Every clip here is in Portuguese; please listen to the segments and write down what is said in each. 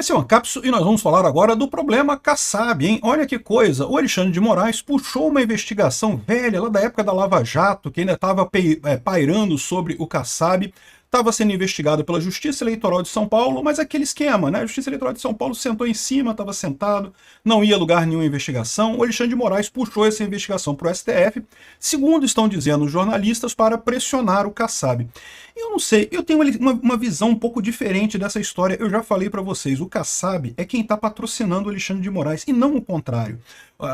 Esse é o Ancapso e nós vamos falar agora do problema Kassab, hein? Olha que coisa, o Alexandre de Moraes puxou uma investigação velha lá da época da Lava Jato, que ainda estava pairando sobre o Kassab, estava sendo investigado pela Justiça Eleitoral de São Paulo, mas aquele esquema, né? A Justiça Eleitoral de São Paulo sentou em cima, estava sentado, não ia a lugar nenhum a investigação. O Alexandre de Moraes puxou essa investigação para o STF, segundo estão dizendo os jornalistas, para pressionar o Kassab. Eu não sei, eu tenho uma visão um pouco diferente dessa história. Eu já falei para vocês, o Kassab é quem está patrocinando o Alexandre de Moraes, e não o contrário.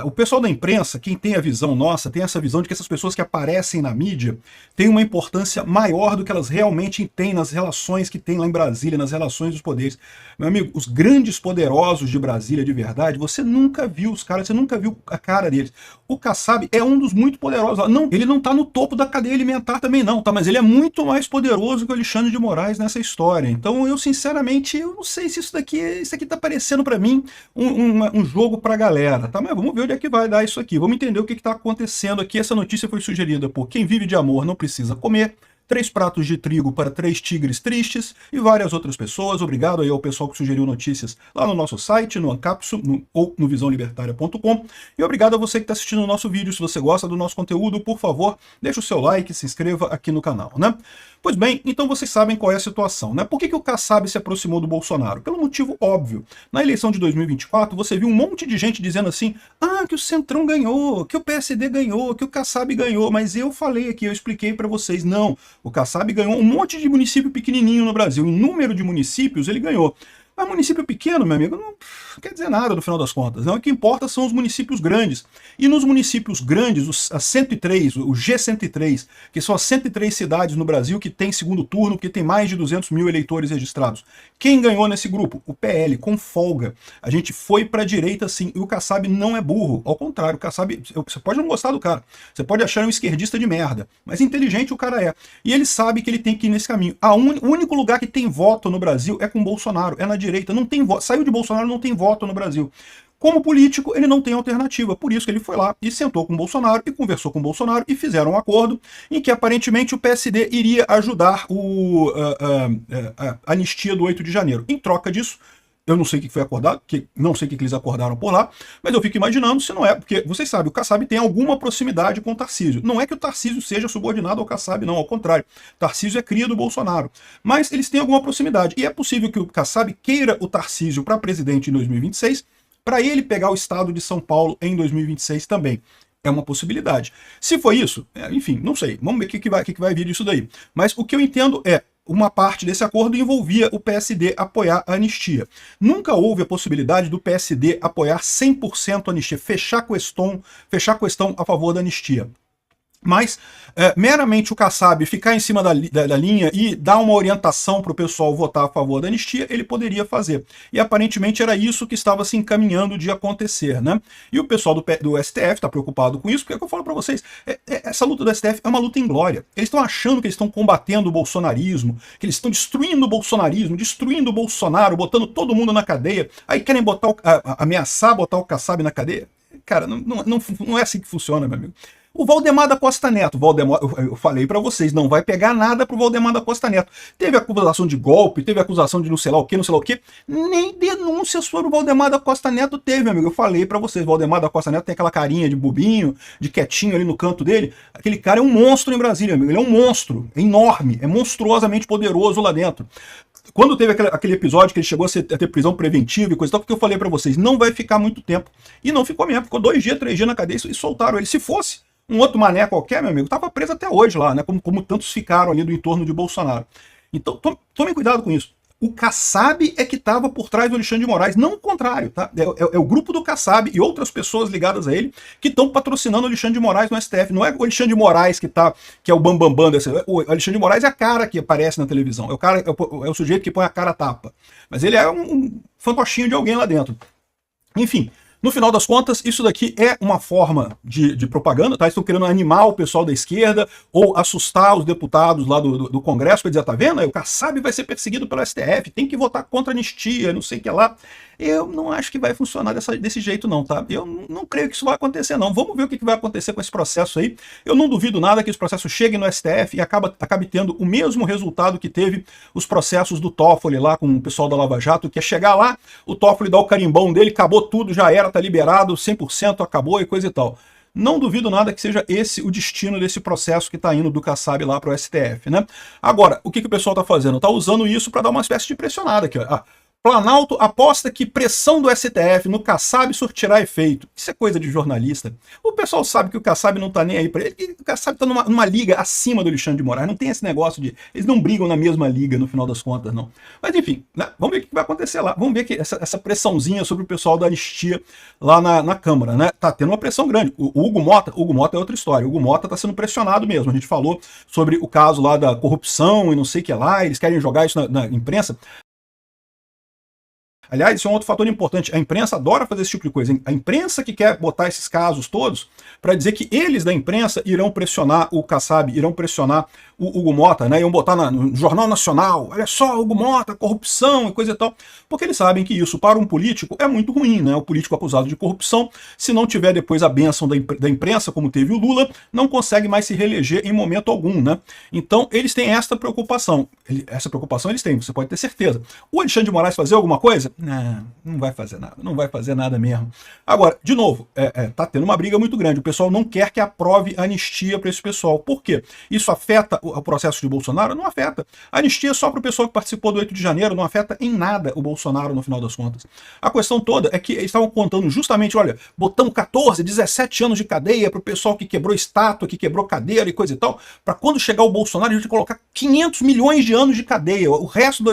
O pessoal da imprensa, quem tem a visão nossa, tem essa visão de que essas pessoas que aparecem na mídia têm uma importância maior do que elas realmente têm nas relações que tem lá em Brasília, nas relações dos poderes. Meu amigo, os grandes poderosos de Brasília de verdade, você nunca viu os caras, você nunca viu a cara deles. O Kassab é um dos muito poderosos. Não, ele não está no topo da cadeia alimentar também não, tá? Mas ele é muito mais poderoso que o Alexandre de Moraes nessa história. Então eu sinceramente, eu não sei se isso aqui tá parecendo para mim um jogo pra galera, tá? Mas vamos ver onde é que vai dar isso aqui. Vamos entender o que está acontecendo aqui. Essa notícia foi sugerida por Quem Vive de Amor Não Precisa Comer, 3 pratos de trigo para 3 tigres tristes e várias outras pessoas. Obrigado aí ao pessoal que sugeriu notícias lá no nosso site, no Ancapso ou no visãolibertaria.com. E obrigado a você que está assistindo o nosso vídeo. Se você gosta do nosso conteúdo, por favor, deixa o seu like, se inscreva aqui no canal, né? Pois bem, então vocês sabem qual é a situação, né? Por que o Kassab se aproximou do Bolsonaro? Pelo motivo óbvio. Na eleição de 2024, você viu um monte de gente dizendo assim, que o Centrão ganhou, que o PSD ganhou, que o Kassab ganhou, mas eu falei aqui, eu expliquei para vocês, não. O Kassab ganhou um monte de município pequenininho no Brasil. Em número de municípios, ele ganhou. Mas município pequeno, meu amigo, não quer dizer nada no final das contas. Não. O que importa são os municípios grandes. E nos municípios grandes, os 103, o G103, que são as 103 cidades no Brasil que tem segundo turno, que tem mais de 200 mil eleitores registrados. Quem ganhou nesse grupo? O PL, com folga. A gente foi para a direita, sim. E o Kassab não é burro. Ao contrário, o Kassab, você pode não gostar do cara. Você pode achar um esquerdista de merda. Mas inteligente o cara é. E ele sabe que ele tem que ir nesse caminho. O único lugar que tem voto no Brasil é com Bolsonaro. É na direita. Não tem voto. Saiu de Bolsonaro, não tem voto no Brasil. Como político, ele não tem alternativa. Por isso que ele foi lá e sentou com o Bolsonaro e conversou com o Bolsonaro e fizeram um acordo em que aparentemente o PSD iria ajudar a anistia do 8 de janeiro. Em troca disso, eu não sei o que foi acordado, não sei o que eles acordaram por lá, mas eu fico imaginando se não é, porque vocês sabem, o Kassab tem alguma proximidade com o Tarcísio. Não é que o Tarcísio seja subordinado ao Kassab, não, ao contrário. Tarcísio é cria do Bolsonaro. Mas eles têm alguma proximidade. E é possível que o Kassab queira o Tarcísio para presidente em 2026, para ele pegar o estado de São Paulo em 2026 também. É uma possibilidade. Se for isso, enfim, não sei. Vamos ver o que vai vir disso daí. Mas o que eu entendo é, uma parte desse acordo envolvia o PSD apoiar a anistia. Nunca houve a possibilidade do PSD apoiar 100% a anistia, fechar a questão a favor da anistia. Mas, meramente o Kassab ficar em cima da linha e dar uma orientação para o pessoal votar a favor da anistia, ele poderia fazer. E aparentemente era isso que estava se encaminhando de acontecer, né? E o pessoal do STF está preocupado com isso, porque é o que eu falo para vocês, essa luta do STF é uma luta em glória. Eles estão achando que eles estão combatendo o bolsonarismo, que eles estão destruindo o bolsonarismo, destruindo o Bolsonaro, botando todo mundo na cadeia, aí querem ameaçar botar o Kassab na cadeia. Cara, não é assim que funciona, meu amigo. O Valdemar da Costa Neto, eu falei para vocês, não vai pegar nada pro Valdemar da Costa Neto. Teve acusação de golpe, teve acusação de não sei lá o que, nem denúncia sobre o Valdemar da Costa Neto teve, meu amigo. Eu falei para vocês, o Valdemar da Costa Neto tem aquela carinha de bobinho, de quietinho ali no canto dele. Aquele cara é um monstro em Brasília, amigo. Ele é um monstro, é enorme, é monstruosamente poderoso lá dentro. Quando teve aquele episódio que ele chegou a ter prisão preventiva e coisa e tal, que eu falei para vocês, não vai ficar muito tempo. E não ficou mesmo, ficou 2 dias, 3 dias na cadeia e soltaram ele. Se fosse um outro mané qualquer, meu amigo, estava preso até hoje lá, né? Como tantos ficaram ali do entorno de Bolsonaro. Então, tomem cuidado com isso. O Kassab é que estava por trás do Alexandre de Moraes, não o contrário, tá? É o grupo do Kassab e outras pessoas ligadas a ele que estão patrocinando o Alexandre de Moraes no STF. Não é o Alexandre de Moraes que é o bambambam desse. O Alexandre de Moraes é a cara que aparece na televisão, é o sujeito que põe a cara a tapa. Mas ele é um fantochinho de alguém lá dentro. Enfim. No final das contas, isso daqui é uma forma de propaganda, tá? Estão querendo animar o pessoal da esquerda ou assustar os deputados lá do Congresso para dizer, tá vendo? O Kassab vai ser perseguido pelo STF, tem que votar contra a anistia, não sei o que lá. Eu não acho que vai funcionar desse jeito não, tá? Eu não creio que isso vai acontecer não. Vamos ver o que vai acontecer com esse processo aí. Eu não duvido nada que esse processo chegue no STF e acabe tendo o mesmo resultado que teve os processos do Toffoli lá com o pessoal da Lava Jato, que é chegar lá, o Toffoli dá o carimbão dele, acabou tudo, já era, tá liberado, 100% acabou e coisa e tal. Não duvido nada que seja esse o destino desse processo que está indo do Kassab lá para o STF, né? Agora, o que o pessoal está fazendo? Está usando isso para dar uma espécie de pressionada aqui, ó. Planalto aposta que pressão do STF no Kassab surtirá efeito. Isso é coisa de jornalista. O pessoal sabe que o Kassab não tá nem aí para ele. O Kassab tá numa liga acima do Alexandre de Moraes. Não tem esse negócio de... Eles não brigam na mesma liga no final das contas, não. Mas enfim, né? Vamos ver o que vai acontecer lá. Vamos ver que essa pressãozinha sobre o pessoal da anistia lá na Câmara, né? Tá tendo uma pressão grande. O Hugo Mota é outra história. O Hugo Mota tá sendo pressionado mesmo. A gente falou sobre o caso lá da corrupção e não sei o que lá. Eles querem jogar isso na imprensa. Aliás, isso é um outro fator importante. A imprensa adora fazer esse tipo de coisa. A imprensa que quer botar esses casos todos para dizer que eles da imprensa irão pressionar o Kassab, irão pressionar o Hugo Mota, né? Iam botar no Jornal Nacional, olha só, Hugo Mota, corrupção e coisa e tal. Porque eles sabem que isso, para um político, é muito ruim, né? O político acusado de corrupção, se não tiver depois a bênção da imprensa, como teve o Lula, não consegue mais se reeleger em momento algum, né? Então, eles têm essa preocupação. Essa preocupação eles têm, você pode ter certeza. O Alexandre de Moraes fazer alguma coisa? Não vai fazer nada, não vai fazer nada mesmo. Agora, de novo, tá tendo uma briga muito grande. O pessoal não quer que aprove anistia para esse pessoal. Por quê? Isso afeta o processo de Bolsonaro? Não afeta. A anistia é só para o pessoal que participou do 8 de janeiro, não afeta em nada o Bolsonaro no final das contas. A questão toda é que eles estavam contando justamente, olha, botamos 14, 17 anos de cadeia para o pessoal que quebrou estátua, que quebrou cadeira e coisa e tal, para quando chegar o Bolsonaro a gente colocar 500 milhões de anos de cadeia. O resto,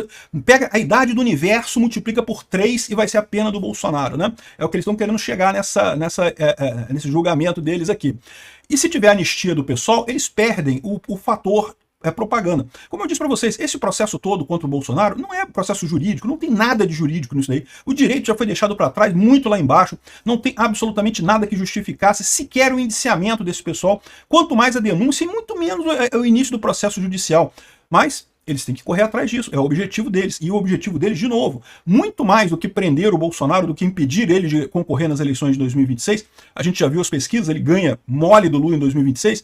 pega a idade do universo, multiplica por 3 e vai ser a pena do Bolsonaro, né? É o que eles estão querendo chegar nesse julgamento deles aqui. E se tiver anistia do pessoal, eles perdem o fator propaganda. Como eu disse para vocês, esse processo todo contra o Bolsonaro não é processo jurídico, não tem nada de jurídico nisso daí. O direito já foi deixado para trás, muito lá embaixo, não tem absolutamente nada que justificasse sequer o indiciamento desse pessoal, quanto mais a denúncia e muito menos o início do processo judicial. Mas eles têm que correr atrás disso, é o objetivo deles. E o objetivo deles, de novo, muito mais do que prender o Bolsonaro, do que impedir ele de concorrer nas eleições de 2026, a gente já viu as pesquisas, ele ganha mole do Lula em 2026,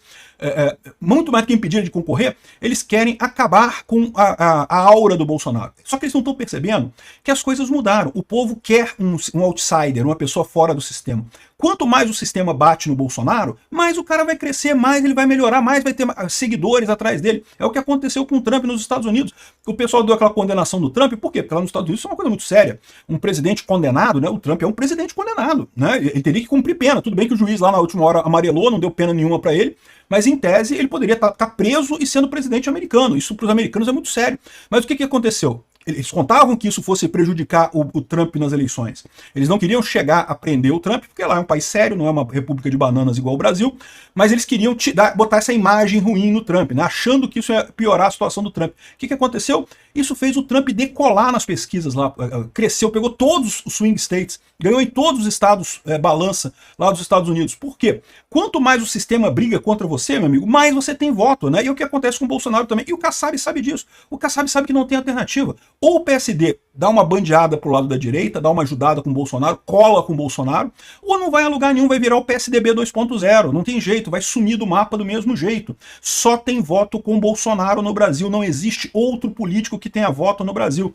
muito mais do que impedir ele de concorrer, eles querem acabar com a aura do Bolsonaro. Só que eles não estão percebendo que as coisas mudaram. O povo quer um outsider, uma pessoa fora do sistema. Quanto mais o sistema bate no Bolsonaro, mais o cara vai crescer, mais ele vai melhorar, mais vai ter seguidores atrás dele. É o que aconteceu com o Trump nos Estados Unidos. O pessoal deu aquela condenação do Trump, por quê? Porque lá nos Estados Unidos isso é uma coisa muito séria. Um presidente condenado, né? O Trump é um presidente condenado, né? Ele teria que cumprir pena. Tudo bem que o juiz lá na última hora amarelou, não deu pena nenhuma para ele, mas em tese ele poderia estar preso e sendo presidente americano. Isso para os americanos é muito sério. Mas o que aconteceu? Eles contavam que isso fosse prejudicar o Trump nas eleições. Eles não queriam chegar a prender o Trump, porque lá é um país sério, não é uma república de bananas igual o Brasil, mas eles queriam botar essa imagem ruim no Trump, né, achando que isso ia piorar a situação do Trump. O que aconteceu? Isso fez o Trump decolar nas pesquisas lá, cresceu, pegou todos os swing states, ganhou em todos os estados balança lá dos Estados Unidos. Por quê? Quanto mais o sistema briga contra você, meu amigo, mais você tem voto, né? E é o que acontece com o Bolsonaro também. E o Kassab sabe disso. O Kassab sabe que não tem alternativa. Ou o PSD dá uma bandeada pro lado da direita, dá uma ajudada com o Bolsonaro, cola com o Bolsonaro, ou não vai a lugar nenhum, vai virar o PSDB 2.0. Não tem jeito, vai sumir do mapa do mesmo jeito. Só tem voto com o Bolsonaro no Brasil. Não existe outro político que tenha voto no Brasil.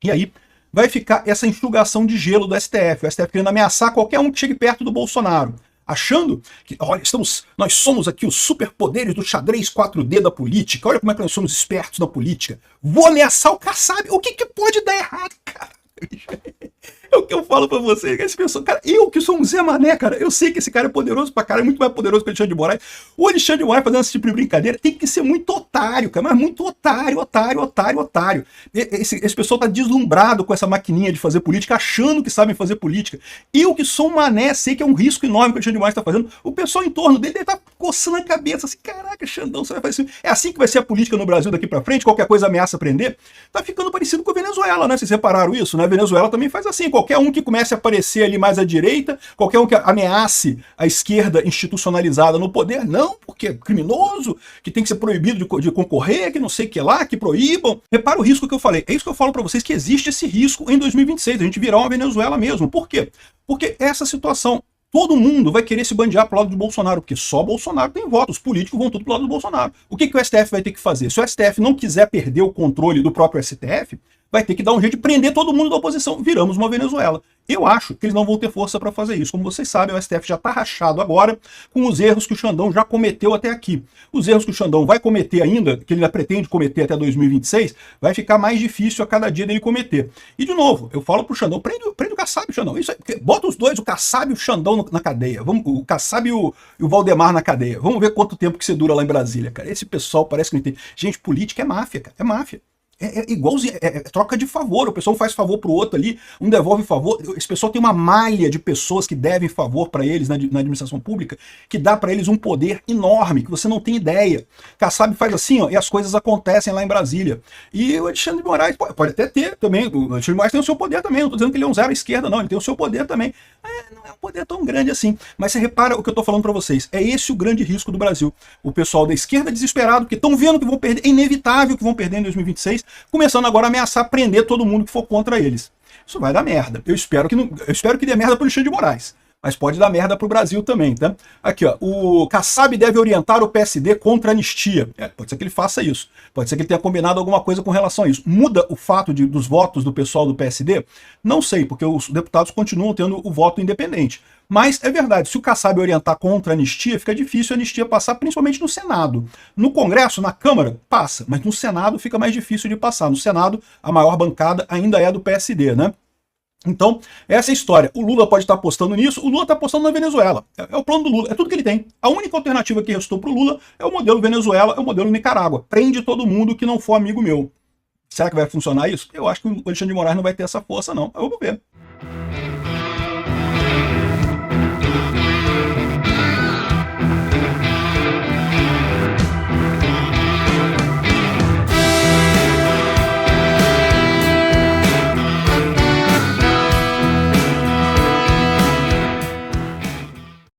E aí vai ficar essa enxugação de gelo do STF. O STF querendo ameaçar qualquer um que chegue perto do Bolsonaro, achando que, olha, nós somos aqui os superpoderes do xadrez 4D da política, olha como é que nós somos espertos na política. Vou ameaçar o Kassab. O que pode dar errado, cara? É o que eu falo pra vocês, esse pessoal, cara, eu que sou um Zé Mané, cara, eu sei que esse cara é poderoso pra caralho, muito mais poderoso que o Alexandre de Moraes. O Alexandre de Moraes fazendo esse tipo de brincadeira tem que ser muito otário, cara, mas muito otário. Esse pessoal tá deslumbrado com essa maquininha de fazer política, achando que sabem fazer política. Eu que sou um Mané, sei que é um risco enorme que o Alexandre de Moraes tá fazendo. O pessoal em torno dele deve estar coçando a cabeça, assim, caraca, Xandão, você vai fazer isso? É assim que vai ser a política no Brasil daqui pra frente? Qualquer coisa ameaça prender? Tá ficando parecido com a Venezuela, né? Vocês repararam isso, né? A Venezuela também faz assim, qualquer um que comece a aparecer ali mais à direita, qualquer um que ameace a esquerda institucionalizada no poder, não, porque é criminoso, que tem que ser proibido de concorrer, que não sei o que lá, que proíbam. Repara o risco que eu falei. É isso que eu falo para vocês, que existe esse risco em 2026, a gente virar uma Venezuela mesmo. Por quê? Porque essa situação, todo mundo vai querer se bandear pro lado do Bolsonaro, porque só Bolsonaro tem voto, os políticos vão tudo pro lado do Bolsonaro. O que o STF vai ter que fazer? Se o STF não quiser perder o controle do próprio STF, vai ter que dar um jeito de prender todo mundo da oposição. Viramos uma Venezuela. Eu acho que eles não vão ter força para fazer isso. Como vocês sabem, o STF já está rachado agora com os erros que o Xandão já cometeu até aqui. Os erros que o Xandão vai cometer ainda, que ele ainda pretende cometer até 2026, vai ficar mais difícil a cada dia dele cometer. E, de novo, eu falo pro Xandão, prende o Kassab e o Xandão. Isso aí, bota os dois, o Kassab e o Xandão na cadeia. O Kassab e o Valdemar na cadeia. Vamos ver quanto tempo que você dura lá em Brasília, cara. Esse pessoal parece que não entende. Gente, política é máfia, cara. É máfia. É igualzinho, é troca de favor, o pessoal faz favor pro outro ali, um devolve favor, esse pessoal tem uma malha de pessoas que devem favor para eles na administração pública, que dá para eles um poder enorme, que você não tem ideia. Kassab faz assim, ó, e as coisas acontecem lá em Brasília. E o Alexandre de Moraes pode até ter também, o Alexandre de Moraes tem o seu poder também, não tô dizendo que ele é um zero à esquerda, não, ele tem o seu poder também. Não é um poder tão grande assim, mas você repara o que eu tô falando para vocês, é esse o grande risco do Brasil. O pessoal da esquerda desesperado, que estão vendo que vão perder, é inevitável que vão perder em 2026, começando agora a ameaçar prender todo mundo que for contra eles. Isso vai dar merda. Eu espero que dê merda pro Alexandre de Moraes. Mas pode dar merda pro Brasil também, tá? Aqui, ó. O Kassab deve orientar o PSD contra a anistia. Pode ser que ele faça isso. Pode ser que ele tenha combinado alguma coisa com relação a isso. Muda o fato dos votos do pessoal do PSD? Não sei, porque os deputados continuam tendo o voto independente. Mas é verdade, se o Kassab orientar contra a anistia, fica difícil a anistia passar, principalmente no Senado. No Congresso, na Câmara, passa, mas no Senado fica mais difícil de passar. No Senado, a maior bancada ainda é do PSD, né? Então, essa é a história. O Lula pode estar apostando nisso, o Lula está apostando na Venezuela. É o plano do Lula, é tudo que ele tem. A única alternativa que restou para o Lula é o modelo Venezuela, é o modelo Nicarágua. Prende todo mundo que não for amigo meu. Será que vai funcionar isso? Eu acho que o Alexandre de Moraes não vai ter essa força, não. Vamos ver.